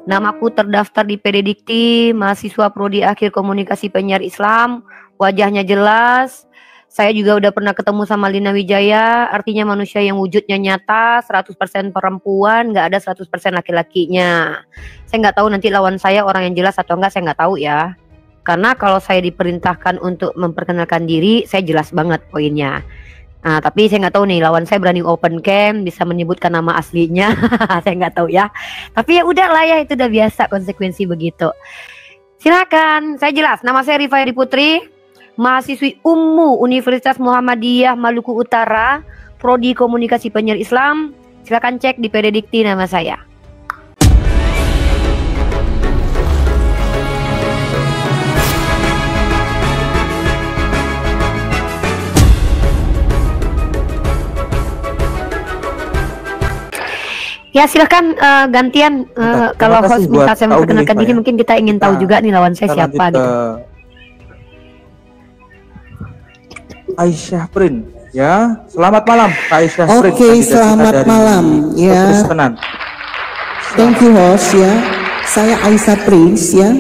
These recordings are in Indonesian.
Namaku terdaftar di PD Dikti, mahasiswa prodi akhir komunikasi penyiar Islam, wajahnya jelas. Saya juga udah pernah ketemu sama Lina Wijaya, artinya manusia yang wujudnya nyata, 100% perempuan, nggak ada 100% laki-lakinya. Saya nggak tahu nanti lawan saya orang yang jelas atau enggak, saya nggak tahu ya. Karena kalau saya diperintahkan untuk memperkenalkan diri, saya jelas banget poinnya. Nah, tapi saya nggak tahu nih lawan saya berani open cam, bisa menyebutkan nama aslinya. Saya nggak tahu ya. Tapi ya udah lah ya, itu udah biasa konsekuensi begitu. Silakan, saya jelas. Nama saya Rifa Heri Putri, mahasiswi UMU Universitas Muhammadiyah Maluku Utara, prodi komunikasi penyiar Islam. Silakan cek di PD Dikti nama saya. Ya silakan gantian kalau host minta saya memperkenalkan diri, mungkin kita ingin tahu juga nih lawan saya siapa gitu. Aisyah Prin, ya. Selamat malam, Kak Aisyah Prin. Oke, selamat malam, ya. Thank you host, ya. Saya Aisyah Prince, ya.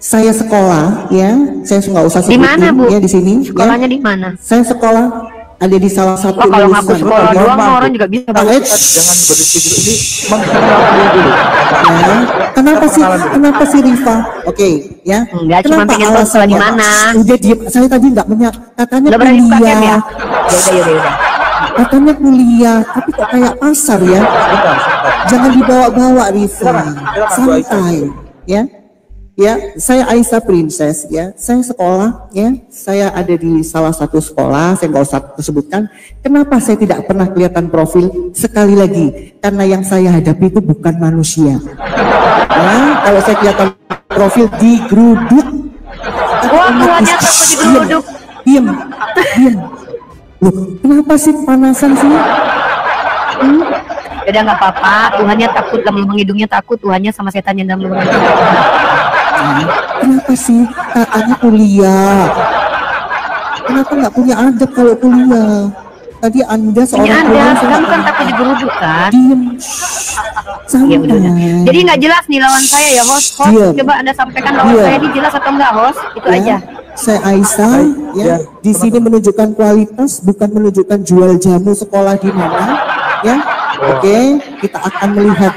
Saya sekolah, ya. Saya nggak usah sebutin. Di mana, Bu? Ya, di sini. Sekolahnya ya. Di mana? Saya sekolah ada di salah satu kalau ngaku sekolah doang orang juga bisa banget. Jangan berdiskusi ini, mengenal dulu. Ya. Kenapa sih Rifa? Oke, ya. Enggak, cuma pengen tahu sekolah di mana. Udah diam, saya tadi nggak punya, katanya kuliah. Ya? Yaudah. Katanya kuliah, tapi kok kayak pasar ya? Jangan dibawa-bawa Rifa, santai, ya. Ya, saya Aisyah Princess, ya. Saya sekolah, ya. Saya ada di salah satu sekolah, saya nggak usah sebutkan. Kenapa saya tidak pernah kelihatan profil? Sekali lagi, karena yang saya hadapi itu bukan manusia. Ya, kalau saya kelihatan profil digeruduk. Wah, Tuhannya takut digeruduk. Diam. Loh, kenapa sih panasan sih? Udah nggak apa-apa, Tuhannya takut, dalam lubang hidungnya takut, Tuhannya sama setannya dalam lubang hidungnya. Kenapa sih katanya kuliah? Kenapa nggak punya adab kalau kuliah? Tadi Anda seorang kuliah, kamu kan takut digeruduk kan? Diem. Ya, udah. Jadi nggak jelas nih lawan saya ya host. Coba Anda sampaikan lawan saya ini jelas atau enggak host? Itu ya, aja. Saya Aisyah, ya. Di sini menunjukkan kualitas, bukan menunjukkan jual jamu sekolah di mana, ya. Oke, kita akan melihat,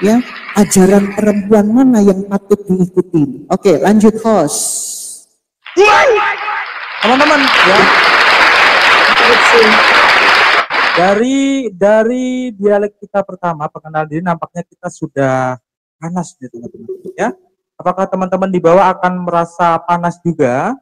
ya, ajaran perempuan mana yang patut diikuti. Oke, lanjut host. Teman-teman, ya. Dari dialektika pertama pengenal diri nampaknya kita sudah panas nih teman-teman, ya. Apakah teman-teman di bawah akan merasa panas juga?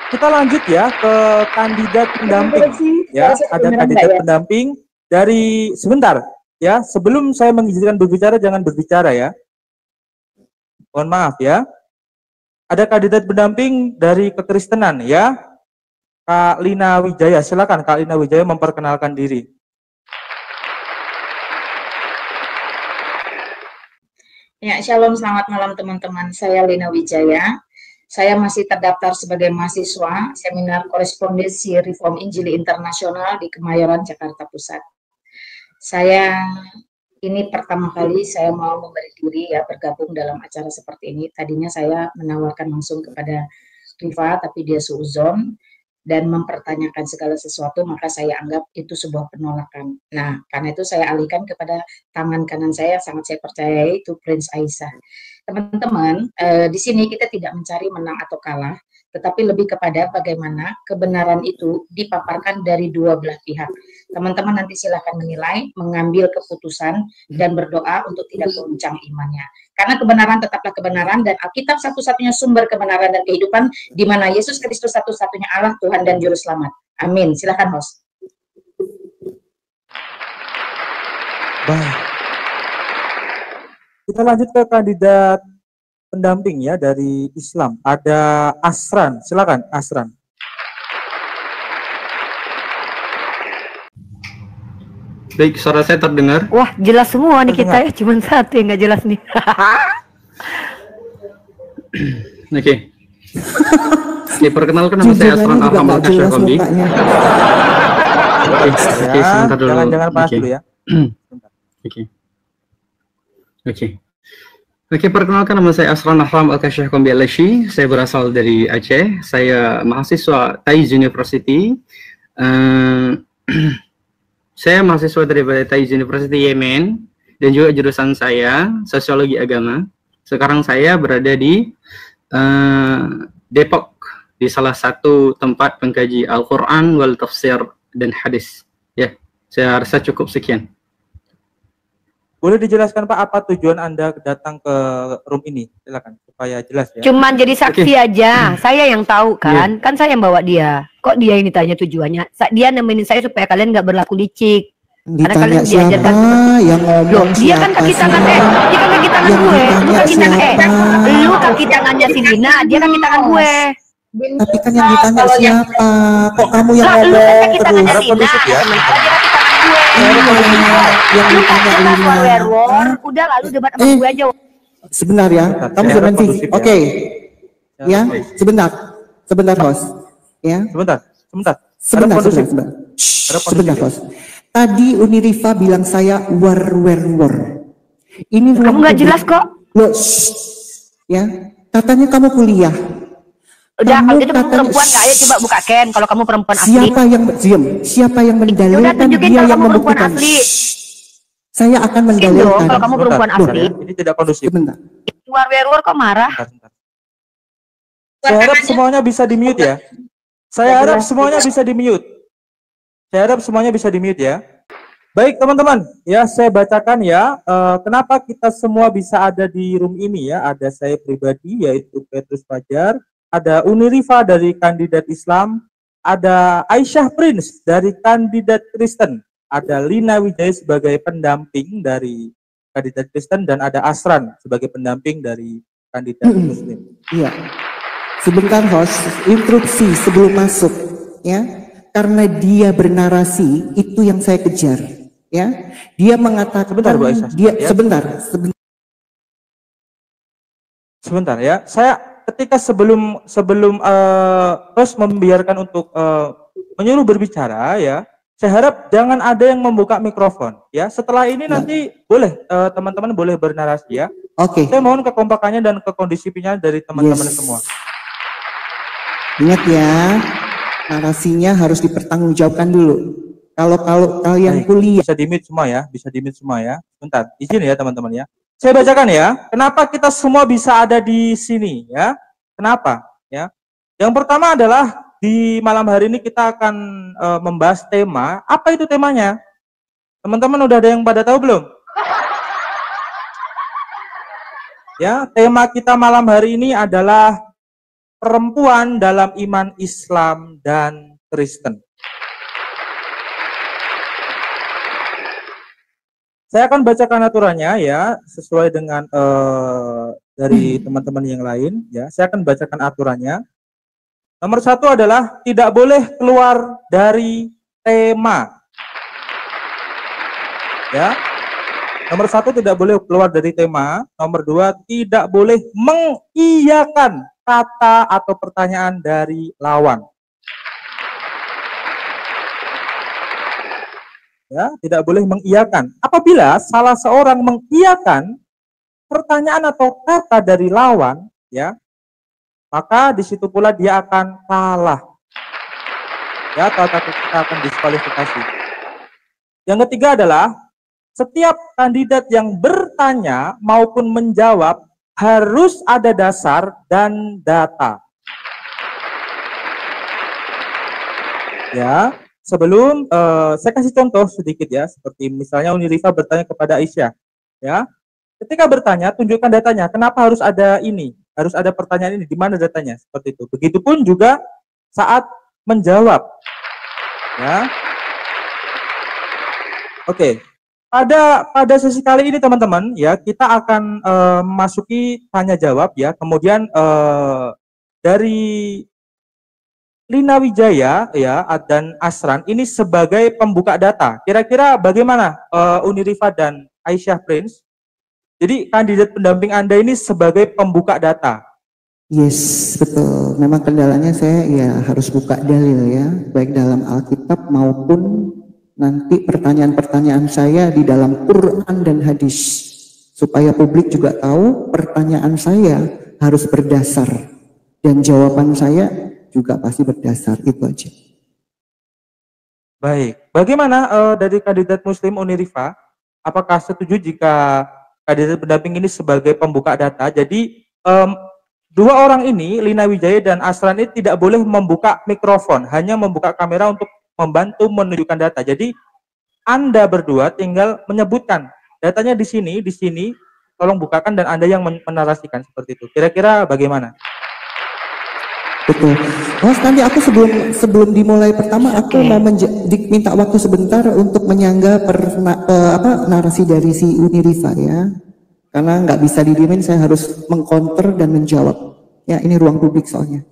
Kita lanjut ya ke kandidat pendamping. Ya, ada kandidat pendamping dari sebentar. Ya, sebelum saya mengizinkan berbicara, jangan berbicara ya. Mohon maaf ya. Ada kandidat pendamping dari kekristenan ya. Kak Lina Wijaya, silakan Kak Lina Wijaya memperkenalkan diri. Ya, shalom, selamat malam teman-teman. Saya Lina Wijaya. Saya masih terdaftar sebagai mahasiswa seminar korespondensi Reform Injili Internasional di Kemayoran, Jakarta Pusat. Saya ini pertama kali saya mau memberi diri ya bergabung dalam acara seperti ini. Tadinya saya menawarkan langsung kepada Rifa, tapi dia suuzon dan mempertanyakan segala sesuatu, maka saya anggap itu sebuah penolakan. Nah, karena itu saya alihkan kepada tangan kanan saya, sangat saya percayai, itu Prince Aisyah. Teman-teman, di sini kita tidak mencari menang atau kalah, tetapi lebih kepada bagaimana kebenaran itu dipaparkan dari dua belah pihak. Teman-teman nanti silakan menilai, mengambil keputusan, dan berdoa untuk tidak goncang imannya. Karena kebenaran tetaplah kebenaran, dan Alkitab satu-satunya sumber kebenaran dan kehidupan, di mana Yesus Kristus satu-satunya Allah, Tuhan dan Juru Selamat. Amin. Silakan host. Baik. Kita lanjut ke kandidat pendamping ya dari Islam. Ada Asran, silakan Asran. Baik, suara saya terdengar. Wah, jelas semua nih kita ya, cuman satu yang nggak jelas nih. Oke. Oke, perkenalkan nama saya Asran Arham Al-Kasyaf Kombi. Oke, sebentar dulu. Jangan panas dulu ya. Oke, perkenalkan nama saya Asran Ahram Al-Kasyaf Kombi Al-Lashi. Saya berasal dari Aceh. Saya mahasiswa Taiz University. Saya mahasiswa dari Taiz University Yemen, dan juga jurusan saya Sosiologi Agama. Sekarang saya berada di Depok, di salah satu tempat pengkaji Al-Quran wal Tafsir dan Hadis. Ya, saya rasa cukup sekian. Boleh dijelaskan Pak apa tujuan Anda datang ke room ini? Silakan supaya jelas ya. Cuman jadi saksi aja. Saya yang tahu kan. Kan saya yang bawa dia. Kok dia ini tanya tujuannya? Dia nemenin saya supaya kalian nggak berlaku licik. Karena kalian diajarkan yang ngomong. Dia kan kaki tangan dia kan kaki tangan gue. Lu kaki tangan lu kaki tangannya si Lina, dia kaki tangan gue. Tapi kan yang ditanya siapa? Kok kamu yang ngomong terus? Yang ditanya udah lalu debat sama gue aja. Sebentar ya, kamu jangan oke. Ya, sebentar host. Ya. Sebentar host. Tadi Unirifa bilang saya war. Ini kamu nggak jelas kok. Loh, ya, katanya kamu kuliah. Udah, kalau itu perempuan nggak, ayo coba buka Ken. Kalau kamu perempuan asli. Siapa yang mendalilkan dia yang membuktikan? Saya akan mendalilkan. Kalau kamu perempuan asli. Ini tidak kondusif. Sebentar. War kok marah? Saya harap semuanya bisa di-mute ya. Saya harap semuanya bisa di-mute ya. Baik teman-teman, ya saya bacakan ya. Kenapa kita semua bisa ada di room ini ya? Ada saya pribadi yaitu Petrus Fajar. Ada Unirifa dari kandidat Islam, ada Aisyah Prince dari kandidat Kristen, ada Lina Wijaya sebagai pendamping dari kandidat Kristen, dan ada Asran sebagai pendamping dari kandidat Muslim. Iya. Sebentar host, instruksi sebelum masuk ya. Karena dia bernarasi, itu yang saya kejar ya. Dia mengatakan sebentar Bu Aisyah. Sebentar ya. Saya ketika sebelum terus membiarkan untuk menyuruh berbicara ya, saya harap jangan ada yang membuka mikrofon ya. Setelah ini nanti boleh teman-teman boleh bernarasi ya. Oke. Saya mohon kekompakannya dan kekondisifinya dari teman-teman semua. Ingat ya, narasinya harus dipertanggungjawabkan dulu. Kalau kalian kuliah bisa di-mute semua ya. Bentar, izin ya teman-teman ya. Saya bacakan ya, kenapa kita semua bisa ada di sini ya? Kenapa? Ya. Yang pertama adalah di malam hari ini kita akan membahas tema. Apa itu temanya? Teman-teman udah ada yang pada tahu belum? Ya, tema kita malam hari ini adalah perempuan dalam iman Islam dan Kristen. Saya akan bacakan aturannya ya, sesuai dengan dari teman-teman yang lain ya. Saya akan bacakan aturannya. Nomor 1 adalah tidak boleh keluar dari tema. Ya. Nomor 1 tidak boleh keluar dari tema. Nomor 2 tidak boleh mengiyakan kata atau pertanyaan dari lawan. Ya, tidak boleh mengiyakan. Apabila salah seorang mengiyakan pertanyaan atau kata dari lawan, ya, maka di situ pula dia akan kalah. Ya, atau kita akan diskualifikasi. Yang ketiga adalah setiap kandidat yang bertanya maupun menjawab harus ada dasar dan data. Ya. Sebelum saya kasih contoh sedikit ya, seperti misalnya Unirifa bertanya kepada Aisyah, ya. Ketika bertanya, tunjukkan datanya. Kenapa harus ada ini? Harus ada pertanyaan ini. Di mana datanya? Seperti itu. Begitupun juga saat menjawab, ya. Oke. Pada sesi kali ini teman-teman, ya kita akan memasuki tanya jawab ya. Kemudian dari Lina Wijaya ya dan Asran ini sebagai pembuka data. Kira-kira bagaimana Unirifa dan Aisyah Prince? Jadi kandidat pendamping Anda ini sebagai pembuka data. Yes, betul. Memang kendalanya saya ya harus buka dalil ya, baik dalam Alkitab maupun nanti pertanyaan-pertanyaan saya di dalam Quran dan hadis. Supaya publik juga tahu pertanyaan saya harus berdasar. Dan jawaban saya juga pasti berdasar, itu aja. Baik, bagaimana dari kandidat Muslim Unirifa? Apakah setuju jika kandidat pendamping ini sebagai pembuka data? Jadi dua orang ini, Lina Wijaya dan Asran ini tidak boleh membuka mikrofon, hanya membuka kamera untuk membantu menunjukkan data. Jadi Anda berdua tinggal menyebutkan datanya di sini, tolong bukakan dan Anda yang menarasikan seperti itu. Kira-kira bagaimana? Betul. Nanti aku sebelum dimulai pertama aku mau minta waktu sebentar untuk menyangga narasi dari si Unirifa ya. Karena nggak bisa didiemin, saya harus mengcounter dan menjawab. Ya, ini ruang publik soalnya.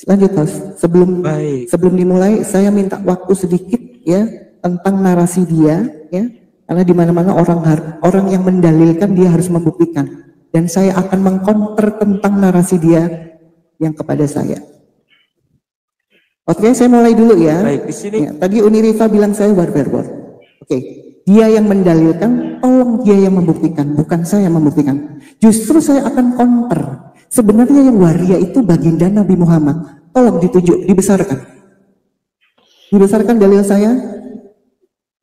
Lanjut, Mas. Sebelum dimulai, saya minta waktu sedikit ya tentang narasi dia, ya. Karena di mana-mana orang yang mendalilkan dia harus membuktikan. Dan saya akan mengcounter tentang narasi dia yang kepada saya. Oke, saya mulai dulu ya. Baik, di sini. Ya, tadi Unirifa bilang saya warber. Oke. Dia yang mendalilkan, tolong dia yang membuktikan, bukan saya yang membuktikan. Justru saya akan counter. Sebenarnya yang waria itu baginda Nabi Muhammad. Tolong ditunjuk, dibesarkan. Dibesarkan dalil saya.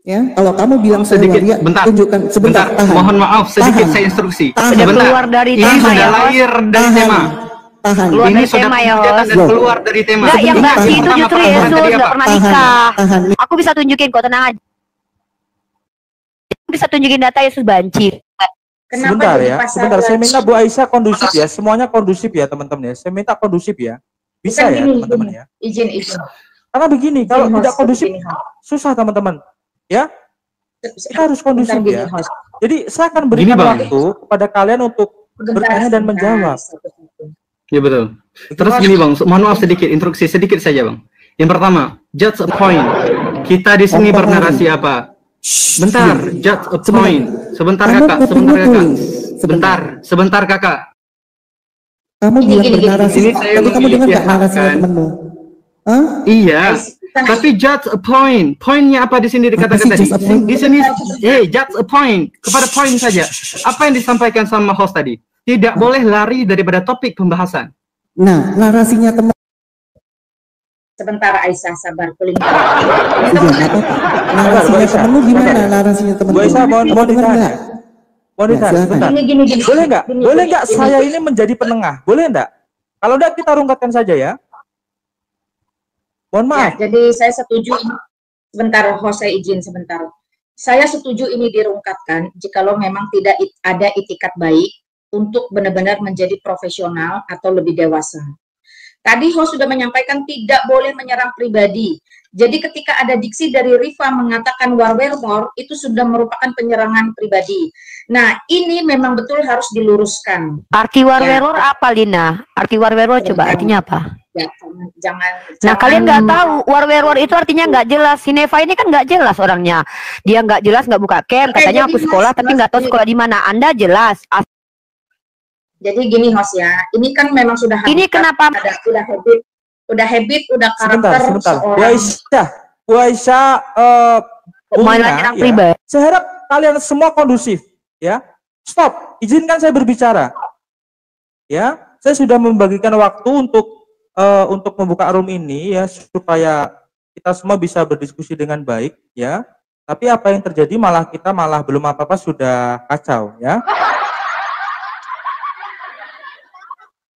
Ya, kalau kamu bilang saya waria, tunjukkan. Sebentar, tahan. Mohon maaf, sedikit saya instruksi. Sudah keluar dari ini tema sudah ya, lahir dari tema. Tahan. Keluar Ini dari sudah tema ya, host. dan keluar dari tema. Enggak, yang basi itu Pertama, justru pertanyaan Yesus, tadi nggak apa? pernah nikah. Tahan. Aku bisa tunjukin kok, tenang aja. Bisa tunjukin data Yesus banci. Sebentar ya, sebentar. Saya minta Bu Aisyah kondusif ya, semuanya kondusif ya teman-teman ya. Saya minta kondusif ya, bisa ya teman-teman ya. Izin. Karena begini, kalau tidak kondusif susah teman-teman. Ya, kita harus kondusif ya. Jadi saya akan berikan waktu kepada kalian untuk bertanya dan menjawab. Ya betul. Terus gini Bang, mohon maaf sedikit, instruksi sedikit saja Bang. Yang pertama, judge a point. Kita di sini bernarasi apa? Bentar, judge a point. Sebentar kakak, sebentar kakak. Kamu bilang bernarasi, tadi kamu dengar nggak narasinya temenmu? Iya, tapi judge a point. Poinnya apa di sini dikatakan tadi? Di sini, judge a point. Kepada poin saja. Apa yang disampaikan sama host tadi? Tidak boleh lari daripada topik pembahasan. Nah, narasinya teman. Sebentar Aisyah, sabar kuling. Narasinya temenmu gimana? Narasinya temenmu. Bu Aisyah mau dengar nggak? Mau dengar? Sebentar. Gini. Boleh nggak? Boleh nggak saya ini menjadi penengah? Boleh nggak? Kalau nggak kita rungkatkan saja ya. Mohon maaf. Ya, jadi saya setuju. Sebentar, host saya izin sebentar. Saya setuju ini dirungkatkan jikalau memang tidak ada itikat baik untuk benar-benar menjadi profesional atau lebih dewasa. Tadi host sudah menyampaikan tidak boleh menyerang pribadi. Jadi ketika ada diksi dari Rifa mengatakan warwermor, itu sudah merupakan penyerangan pribadi. Nah, ini memang betul harus diluruskan. Arti warwermor apa, Lina? Arti warwermor coba artinya apa? Ya, jangan. Nah, kalian nggak tahu warwermor itu artinya nggak jelas. Si Neva ini kan nggak jelas orangnya. Dia nggak jelas, nggak buka camp. Katanya aku sekolah, tapi nggak tahu sekolah di mana. Anda jelas. Jadi gini host ya, ini kan memang sudah ini kenapa udah habit, udah karakter sebentar. seorang. Bu Aisyah, menyerang pribadi. Saya harap kalian semua kondusif, ya. Stop, izinkan saya berbicara. Ya, saya sudah membagikan waktu untuk membuka room ini ya supaya kita semua bisa berdiskusi dengan baik, ya. Tapi apa yang terjadi kita malah belum apa-apa sudah kacau, ya.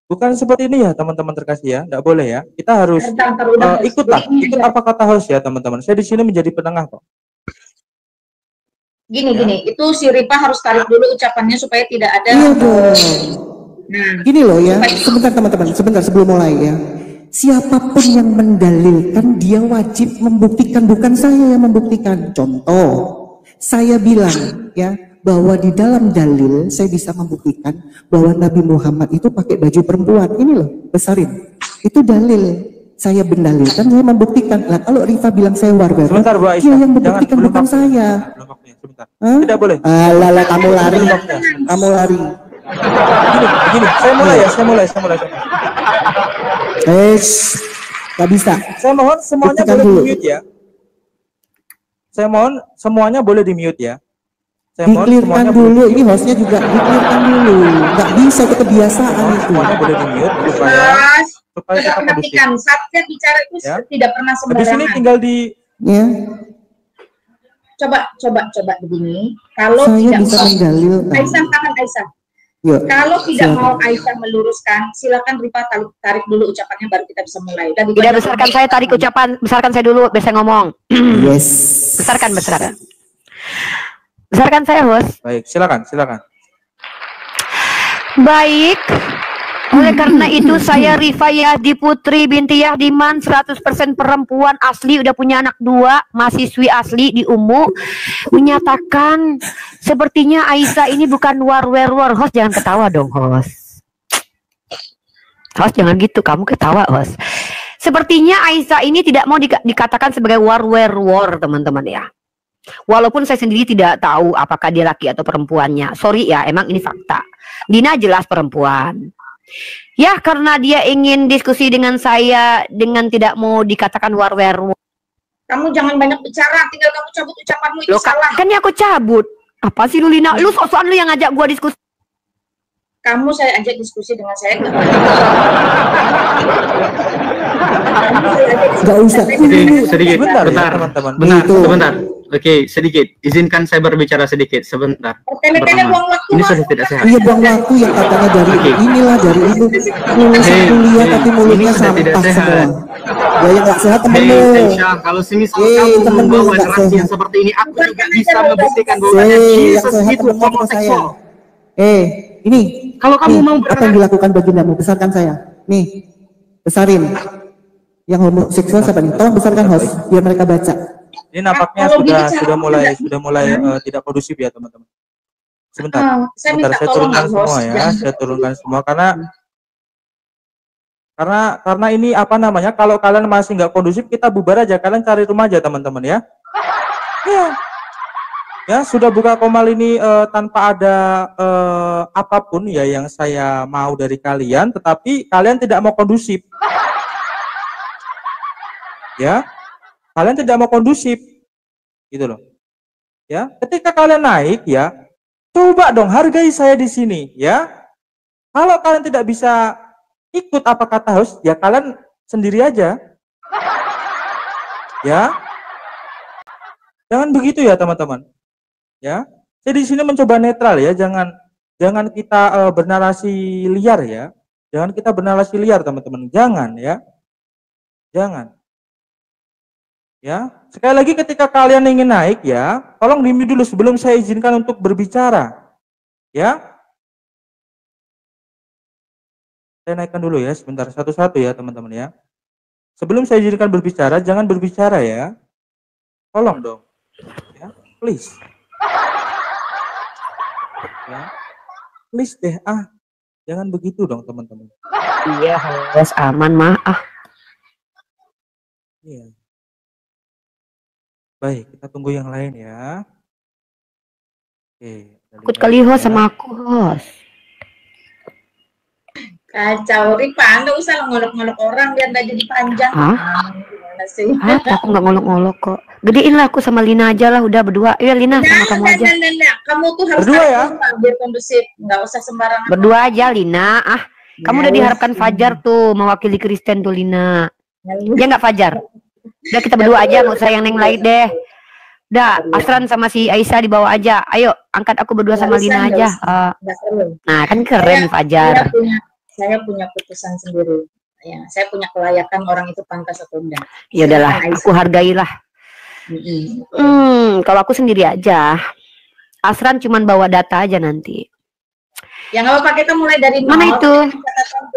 Bukan seperti ini ya teman-teman terkasih ya, tidak boleh ya. Kita harus ikut apa kata host ya teman-teman. Saya di sini menjadi penengah kok. Gini, itu si Ripa harus tarik dulu ucapannya supaya tidak ada. Iya dong. Nah, gini loh ya, sebentar teman-teman, sebentar sebelum mulai ya. Siapapun yang mendalilkan dia wajib membuktikan, bukan saya yang membuktikan. Contoh, saya bilang ya, bahwa di dalam dalil saya bisa membuktikan bahwa Nabi Muhammad itu pakai baju perempuan. Ini loh, besarin. Itu dalil. saya bendalilkan, saya membuktikan. Lah kalau Rifa bilang saya warwer, sebentar Bu Aisyah, dia yang membuktikan, bukan saya. Belum waktunya, sebentar. Tidak boleh. Alah, kamu lari. Kamu lari. Begini, saya mulai. Gak bisa. Saya mohon semuanya boleh di-mute ya. Saya mohon semuanya boleh di-mute ya. Diklirkan dulu, ini hostnya juga diklirkan dulu. Nggak bisa, itu kebiasaan itu. Semuanya boleh di-mute supaya kita kondusif. Saat saya bicara itu tidak pernah sembarangan. Di sini tinggal di Coba begini. Kalau saya tidak bisa mau mendalilkan. Aisyah. Yuk, kalau tidak silakan. mau Aisyah meluruskan, silakan Rifa tarik dulu ucapannya, baru kita bisa mulai. Tidak, besarkan saya tarik ucapan, besarkan saya dulu, biar saya ngomong. Yes. Besarkan saya, host. Baik, silakan. Baik. Oleh karena itu saya Rifa Yahdi Putri binti Yahdiman, 100% perempuan asli, udah punya anak 2, mahasiswi asli di UMU, menyatakan sepertinya Aisyah ini bukan warwer. Host jangan ketawa dong, host. Host jangan gitu, kamu ketawa, host. Sepertinya Aisyah ini tidak mau dikatakan sebagai warwer, teman-teman ya. Walaupun saya sendiri tidak tahu apakah dia laki atau perempuannya. Sorry ya, emang ini fakta. Dina jelas perempuan. Ya, karena dia ingin diskusi dengan saya dengan tidak mau dikatakan warwer. Kamu jangan banyak bicara, tinggal kamu cabut ucapanmu itu salah. Kan aku cabut. Apa sih lu, Lina? Lu sok-sokan lu yang ngajak gua diskusi. Kamu saya ajak diskusi dengan saya enggak? Enggak usah. Sedikit, Bentar, teman-teman. Sebentar. Oke, sedikit. Izinkan saya berbicara sedikit sebentar. Tele-tele buang waktu. Ini sudah tidak sehat. Iya, buang waktu yang katanya dari inilah dari itu lulusan kuliah tapi mulutnya sampah semua. Ya yang nggak sehat temenmu. Kalau semisal kamu membawa narasi yang seperti ini, aku juga bisa membuktikan bahwa Yesus itu homoseksual. Ini kalau kamu mau apa yang dilakukan bagindamu, besarkan saya. Nih, besarin. Yang homoseksual siapa nih? Tolong besarkan host biar mereka baca. Ini nampaknya sudah mulai tidak kondusif ya, teman-teman. Sebentar, saya turunkan semua ya. Saya turunkan semua karena ini apa namanya? Kalau kalian masih nggak kondusif, kita bubar aja. Kalian cari rumah aja, teman-teman ya. Ya, sudah buka komal ini tanpa ada apapun ya yang saya mau dari kalian, tetapi kalian tidak mau kondusif. Ya. Kalian tidak mau kondusif, gitu loh. Ya, ketika kalian naik, ya, coba dong hargai saya di sini, ya. Kalau kalian tidak bisa ikut apa kata host, ya kalian sendiri aja, ya. Jangan begitu ya teman-teman, ya. Saya di sini mencoba netral ya, jangan kita bernarasi liar ya, jangan kita bernarasi liar teman-teman, jangan ya, jangan. Ya, sekali lagi ketika kalian ingin naik ya, tolong di-mute dulu sebelum saya izinkan untuk berbicara. Ya. Saya naikkan dulu ya, sebentar satu-satu ya teman-teman ya. Sebelum saya izinkan berbicara, jangan berbicara ya. Tolong dong. Ya, please. Ya. Please deh, jangan begitu dong teman-teman. Iya, harus aman mah. Iya. Baik, kita tunggu yang lain ya. Oke. Ikut kali host sama aku, host. Kacau, Rifa, nggak usah ngolok-ngolok orang biar nggak jadi panjang. Gimana sih? Aku nggak ngolok-ngolok kok. Gedein lah aku sama Lina aja lah, udah berdua. Iya Lina, sama kamu aja. Kamu tuh harus berdua ya? Biar kondusif, nggak usah sembarangan. Berdua aja Lina. Kamu udah diharapkan Fajar tuh mewakili Kristen tuh Lina. Ya nggak Fajar? Udah kita berdua aja, nggak usah yang lain deh. Udah, Asran sama si Aisyah dibawa aja. Ayo, angkat aku berdua sama Lina aja. Nah, kan keren nih Fajar. Saya punya putusan sendiri. Ya, saya punya kelayakan orang itu pantas atau enggak. Ya udahlah, aku hargailah. Kalau aku sendiri aja. Asran cuman bawa data aja nanti. Ya nggak apa-apa, kita mulai dari mana itu?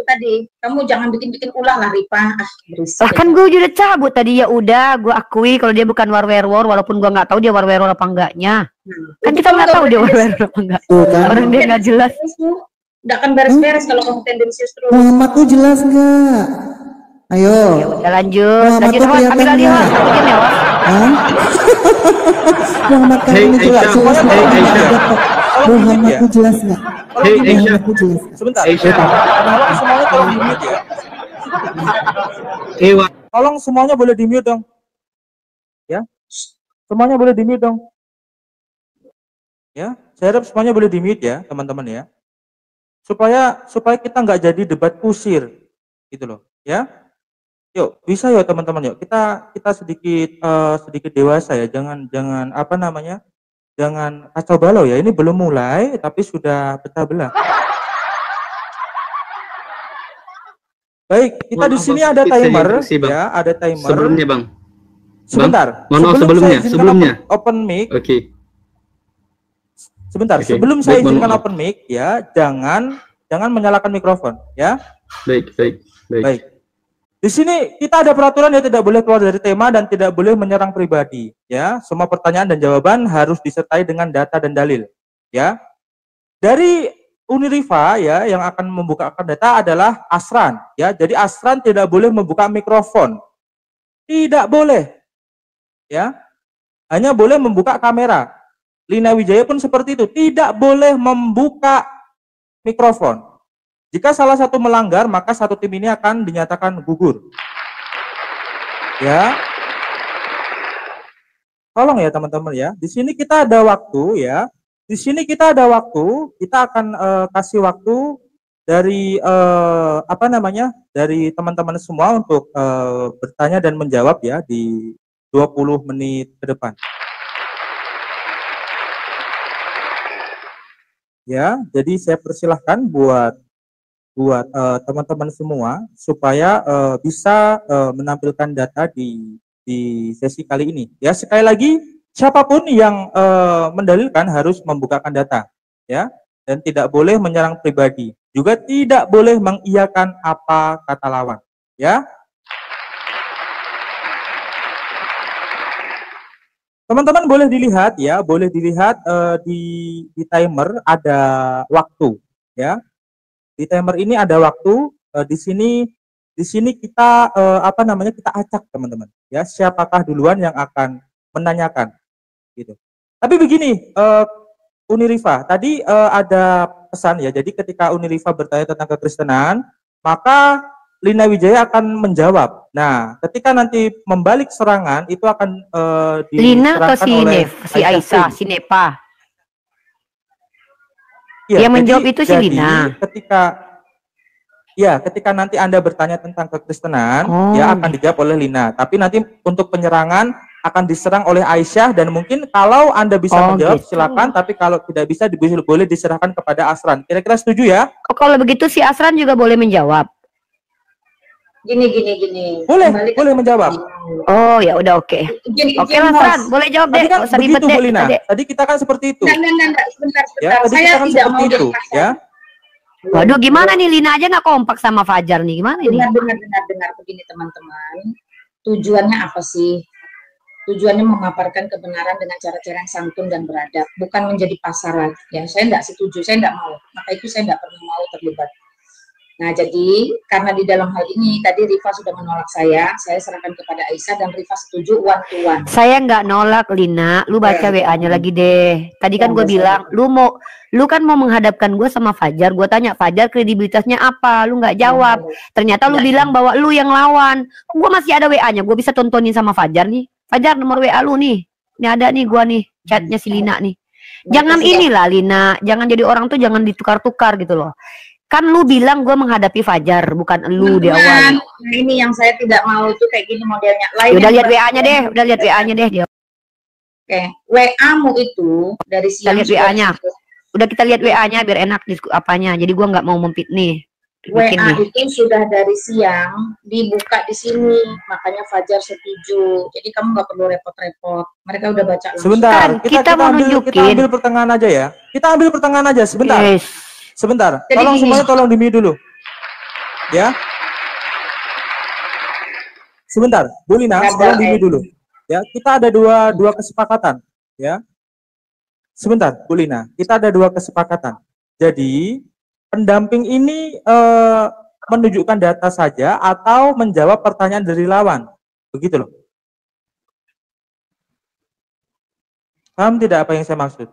Tadi kamu jangan bikin ulah lah Rifa. Berisik. Lah kan gue udah cabut tadi, ya udah gue akui kalau dia bukan warwerwor, walaupun gue nggak tahu dia warwerwor apa enggaknya. Kan kita nggak tahu dia warwerwor apa enggak. Orang dia nggak jelas. Nggak akan beres-beres kalau kamu tendensius terus. Muhammad tuh jelas nggak? Ayo. Ya udah lanjut. Muhammad Lanjut tuh host, ambil alih kelihatannya. host. Satu jam ya host. Hah? Muhammad kali ini jelas Aisyah. jelas nggak? Hey, Aisyah. Muhammad tuh jelas nggak? Hey, Aisyah. Muhammad tuh jelas nggak? Sebentar. Aisyah. Tolong semuanya tolong di mute ya. Ewa. Tolong semuanya boleh di mute dong. Ya. Semuanya boleh di mute dong. Ya, saya harap semuanya boleh di mute ya, teman-teman ya. Supaya kita nggak jadi debat kusir gitu loh, ya. Yuk, bisa ya teman-teman yuk. Kita sedikit dewasa ya. Jangan apa namanya? Jangan kacau balau ya. Ini belum mulai tapi sudah pecah belah. Baik, kita di sini ada timer ya, ada timer. Sebelumnya, Bang. Sebentar. Mohon maaf sebelumnya. Open mic. Oke. Sebentar, sebelum saya izinkan open mic ya, jangan menyalakan mikrofon ya. Baik. Baik. Di sini kita ada peraturan yang tidak boleh keluar dari tema dan tidak boleh menyerang pribadi ya. Semua pertanyaan dan jawaban harus disertai dengan data dan dalil ya. Dari Uniriva ya yang akan membukakan data adalah Asran ya. Jadi Asran tidak boleh membuka mikrofon. Tidak boleh. Ya. Hanya boleh membuka kamera. Lina Wijaya pun seperti itu, tidak boleh membuka mikrofon. Jika salah satu melanggar, maka satu tim ini akan dinyatakan gugur. Ya. Tolong ya teman-teman ya. Di sini kita ada waktu ya. Di sini kita ada waktu, kita akan kasih waktu dari apa namanya? Dari teman-teman semua untuk bertanya dan menjawab ya di 20 menit ke depan. Ya, jadi saya persilahkan buat teman-teman semua supaya bisa menampilkan data di sesi kali ini. Ya, sekali lagi siapapun yang mendalilkan harus membukakan data, ya, dan tidak boleh menyerang pribadi. Juga tidak boleh mengiyakan apa kata lawan, ya. Teman-teman boleh dilihat ya, boleh dilihat di timer ada waktu, ya. Di timer ini ada waktu. Di sini kita apa namanya, kita acak teman-teman, ya. Siapakah duluan yang akan menanyakan, gitu. Tapi begini, Uniriva, tadi ada pesan ya. Jadi ketika Uniriva bertanya tentang kekristenan, maka Lina Wijaya akan menjawab. Nah, ketika nanti membalik serangan itu akan Lina atau si Aisyah, si Nepa. Ya, yang menjawab itu si Lina. Ketika nanti Anda bertanya tentang kekristenan, ya akan dijawab oleh Lina. Tapi nanti untuk penyerangan akan diserang oleh Aisyah, dan mungkin kalau Anda bisa menjawab gitu, silakan, tapi kalau tidak bisa boleh diserahkan kepada Asran. Kira-kira setuju ya? Oh, kalau begitu si Asran juga boleh menjawab. Gini. Boleh menjawab. Oh, ya udah, oke. Oke, Asran, boleh jawab deh. Kan begitu, Bu Lina. Tadi kita kan seperti itu. Sebentar. Ya, tadi saya kita kan tidak seperti mau itu, ya. Waduh, gimana nih, Lina aja nggak kompak sama Fajar nih, gimana ini? Benar begini teman-teman. Tujuannya apa sih? Tujuannya memaparkan kebenaran dengan cara-cara yang santun dan beradab, bukan menjadi pasaran. Ya, saya tidak setuju, saya tidak mau. Maka itu saya tidak pernah mau terlibat. Nah, jadi karena di dalam hal ini tadi Rifa sudah menolak saya serahkan kepada Aisyah dan Rifa setuju one to one. Saya nggak nolak, Lina. Lu baca WA-nya lagi deh. Tadi kan gue bilang, lu kan mau menghadapkan gue sama Fajar. Gue tanya Fajar kredibilitasnya apa? Lu nggak jawab. Ternyata lu bilang bahwa lu yang lawan. Gue masih ada WA-nya. Gue bisa tontonin sama Fajar nih. Fajar, nomor WA lu nih. Ini ada nih gue nih, chatnya si Lina nih. Jangan inilah Lina. Jangan jadi orang tuh jangan ditukar-tukar gitu loh. Kan lu bilang gue menghadapi Fajar, bukan lu di awal. Nah, ini yang saya tidak mau itu kayak gini modelnya. Udah lihat WA-nya deh, dia. Oke, WA-mu itu dari siang. Kita lihat WA-nya. Udah kita lihat WA-nya biar enak apanya. Jadi gue nggak mau mempitnih. WA itu sudah dari siang dibuka di sini, makanya Fajar setuju. Jadi kamu nggak perlu repot-repot. Mereka udah baca langsung. Sebentar, kita ambil pertengahan aja ya. Kita ambil pertengahan aja sebentar. Yes. Sebentar, jadi semuanya tolong di mute dulu. Ya. Sebentar, Bu Lina, tolong di mute dulu. Ya, kita ada dua kesepakatan, ya. Sebentar, Bu Lina, kita ada dua kesepakatan. Jadi, pendamping ini menunjukkan data saja atau menjawab pertanyaan dari lawan. Begitu loh. Paham tidak apa yang saya maksud?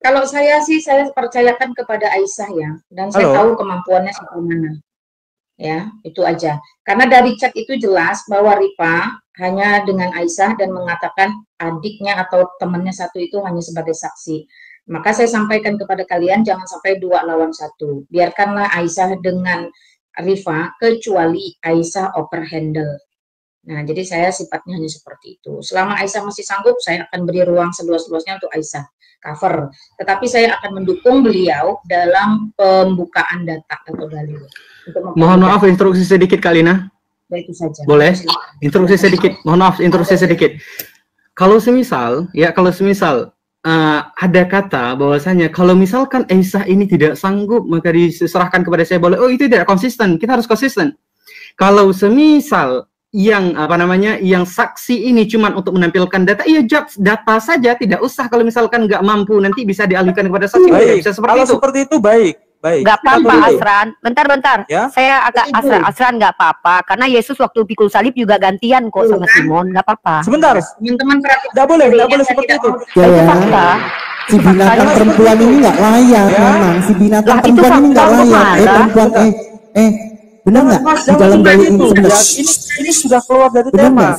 Kalau saya sih, saya percayakan kepada Aisyah ya, dan saya tahu kemampuannya seperti mana. Ya, itu aja. Karena dari chat itu jelas bahwa Rifa hanya dengan Aisyah dan mengatakan adiknya atau temannya satu itu hanya sebagai saksi. Maka saya sampaikan kepada kalian, jangan sampai 2 lawan 1. Biarkanlah Aisyah dengan Rifa, kecuali Aisyah overhandle. Nah, jadi saya sifatnya hanya seperti itu. Selama Aisyah masih sanggup, saya akan beri ruang seluas-luasnya untuk Aisyah cover. Tetapi saya akan mendukung beliau dalam pembukaan data atau dalil. Mohon maaf, instruksi sedikit Kak Lina. Ya, itu saja. Boleh? Instruksi sedikit. Mohon maaf, instruksi sedikit. Kalau semisal ada kata bahwasanya kalau misalkan Aisyah ini tidak sanggup maka diserahkan kepada saya, boleh. Oh, itu tidak konsisten. Kita harus konsisten. Kalau semisal yang yang saksi ini cuma untuk menampilkan data, iya judge data saja, tidak usah. Kalau misalkan nggak mampu nanti bisa dialihkan kepada saksi. Baik. Bisa seperti Kalau itu. Seperti itu baik. Nggak apa-apa Asran. Bentar. Ya? Saya agak Asran nggak apa-apa. Karena Yesus waktu pikul salib juga gantian kok sama Simon. Nggak apa-apa. Sebentar. Teman-teman nggak boleh seperti itu. Ya. Si binatang perempuan ini nggak layak, memang. Si binatang perempuan ini nggak layak. Perempuan, benar nggak? Di dalam dalil ini sebenarnya. Ini sudah keluar dari tema.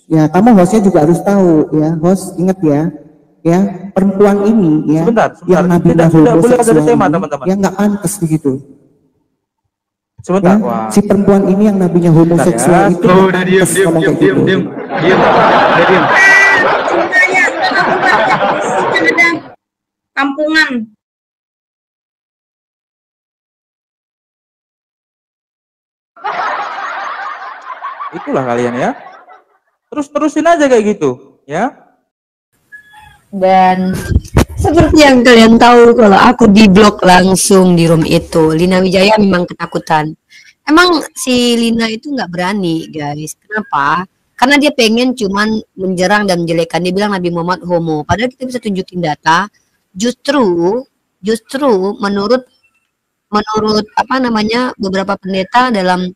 Ya, kamu hostnya juga harus tahu ya. Host ingat ya. Ya, perempuan ini ya, sebentar. yang Nabi homoseksual teman-teman. Ya nggak pantas begitu. Sebentar. Ya, si perempuan ini yang nabinya homoseksual itu. Oh, udah diam. Kampungan. Itulah kalian ya. Terusin aja kayak gitu, ya. Dan seperti yang kalian tahu, kalau aku diblok langsung di room itu, Lina Wijaya memang ketakutan. Emang si Lina itu nggak berani, guys. Kenapa? Karena dia pengen cuman menjerang dan menjelekan. Dia bilang Nabi Muhammad homo. Padahal kita bisa tunjukin data. Justru menurut beberapa pendeta dalam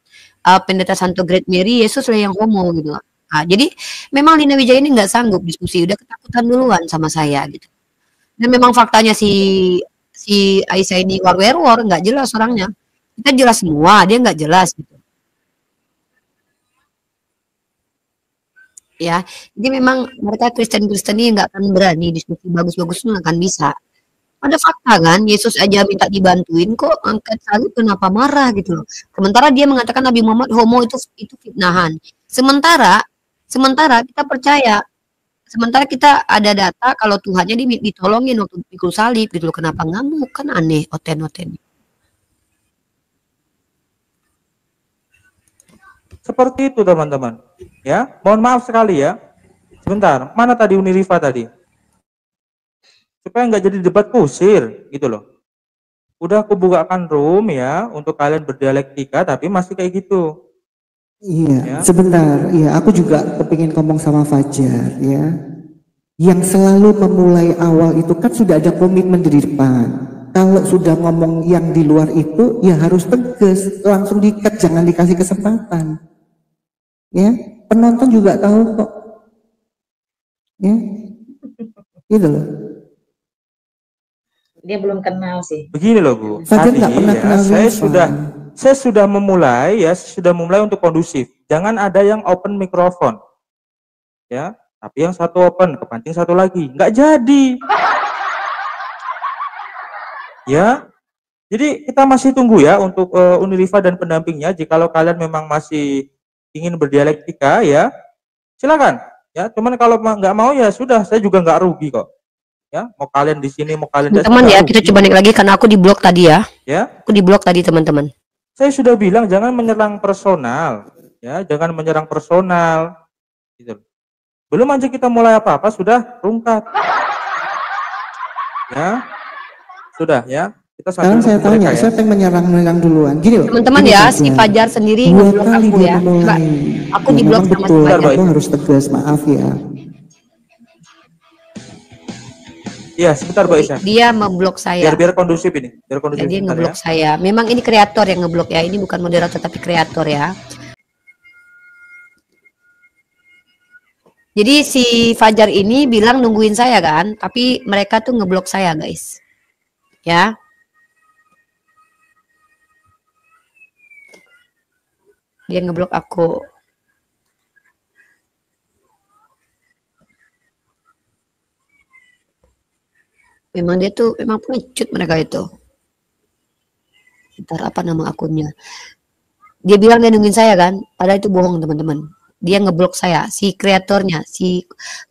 pendeta Santo Great Mary, Yesus lah yang homo gitu. Nah, jadi memang Lina Wijaya ini nggak sanggup diskusi, udah ketakutan duluan sama saya gitu. Dan memang faktanya si Aisyah ini war nggak jelas orangnya. Kita jelas semua, dia nggak jelas gitu. Ya, jadi memang mereka Kristen ini nggak akan berani diskusi bagus-bagus, nggak akan bisa. Ada fakta kan, Yesus aja minta dibantuin kok angkat salib, kenapa marah gitu loh. Sementara dia mengatakan Nabi Muhammad homo itu fitnahan. Sementara kita percaya, sementara kita ada data kalau Tuhannya ditolongin waktu pikul salib gitu loh. Kenapa ngamuk? Kan aneh oten-oten. Seperti itu teman-teman. Ya, mohon maaf sekali ya. Sebentar, mana tadi Unirifa tadi? Supaya nggak jadi debat kusir gitu loh. Udah aku bukakan room ya untuk kalian berdialektika, tapi masih kayak gitu. Iya, ya. Sebentar. Iya, aku juga kepingin ngomong sama Fajar ya. Yang selalu memulai awal itu kan sudah ada komitmen di depan. Kalau sudah ngomong yang di luar itu, ya harus tegas, langsung di-cut, jangan dikasih kesempatan. Ya, penonton juga tahu kok. Ya, gitu loh. Dia belum kenal sih. Begini loh Bu. Fajar nggak pernah kenal. Saya sudah memulai untuk kondusif. Jangan ada yang open mikrofon. Ya, tapi yang satu open, kepancing satu lagi. Nggak jadi. Ya. Jadi kita masih tunggu ya untuk Unirifa dan pendampingnya. Jikalau kalian memang masih ingin berdialektika ya, silakan. Ya, cuman kalau nggak mau ya sudah, saya juga nggak rugi kok. Ya, mau kalian di sini, mau kalian di teman ya, kita coba naik lagi karena aku diblok tadi ya. Ya. Aku diblok tadi teman-teman. Saya sudah bilang jangan menyerang personal, ya, jangan menyerang personal. Gitu. Belum aja kita mulai apa-apa sudah rungkat. Ya, sudah ya. Kita sekarang saya tanya, siapa yang menyerang duluan? Gini loh. Teman-teman ya, si Fajar sendiri ngeblok aku ya. Mbak, aku diblok sama si Fajar. Aku harus tegas, maaf ya. Iya, sebentar Mbak Aisyah. Dia memblok saya. Biar kondusif ini. Biar kondusif. Dia ngeblok saya. Memang ini kreator yang ngeblok ya. Ini bukan moderator tapi kreator ya. Jadi si Fajar ini bilang nungguin saya kan, tapi mereka tuh ngeblok saya guys. Ya. Dia ngeblok aku. Memang dia tuh memang pengecut mereka itu. Ntar apa nama akunnya? Dia bilang dia nungguin saya kan, padahal itu bohong teman-teman. Dia ngeblok saya, si kreatornya,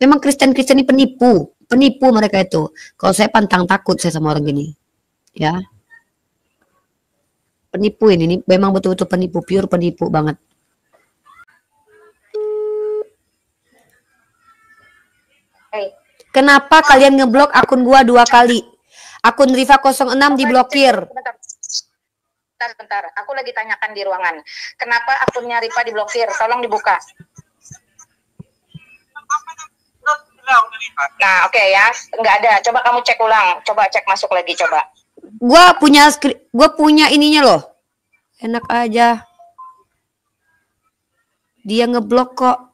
memang Kristen ini penipu mereka itu. Kalau saya pantang takut saya sama orang gini, ya. Penipu ini memang betul-betul penipu, pure penipu banget. Kenapa kalian ngeblok akun gua 2 kali? Akun Riva 06 diblokir. Bentar, aku lagi tanyakan di ruangan. Kenapa akunnya Riva diblokir? Tolong dibuka. Nah, oke ya, nggak ada. Coba kamu cek ulang. Coba cek masuk lagi, coba. Gua punya ininya loh. Enak aja. Dia ngeblok kok.